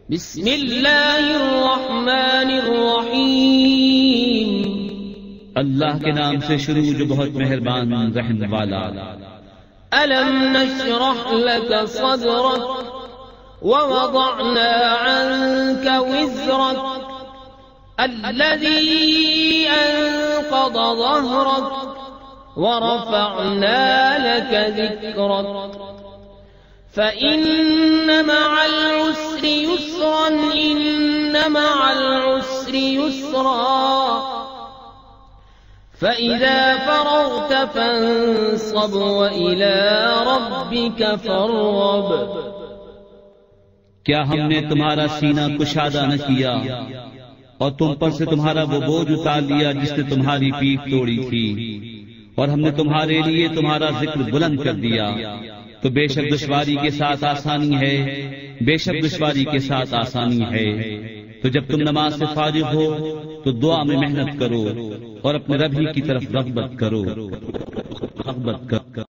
بسم اللہ الرحمن الرحیم، اللہ کے نام سے شروع جو بہت مہربان رحم والا۔ ألم نشرح لك صدرك ووضعنا عنك وزرك الذي أنقض ظهرك ورفعنا لك ذكرك فإن مع العسر يسرا إن مع العسر يسرا فَإِذَا فَرَغْتَ فَانصَبْ وَإِلَى رَبِّكَ فَارْغَب۔ کیا ہم نے تمہارا سینہ کشادہ نہ کیا اور تم پر سے تمہارا وہ بوجھ اتار لیا جس نے تمہاری پیٹھ توڑی تھی، اور ہم نے تمہارے لیے تمہارا ذکر بلند کر دیا، تو بے شک دشواری کے ساتھ آسانی ہے، بے شک دشواری کے ساتھ آسانی ہے۔ تو جب تم نماز سے فارغ ہو تو دعا میں محنت کرو اور اپنے رب ہی کی طرف رغبت کرو۔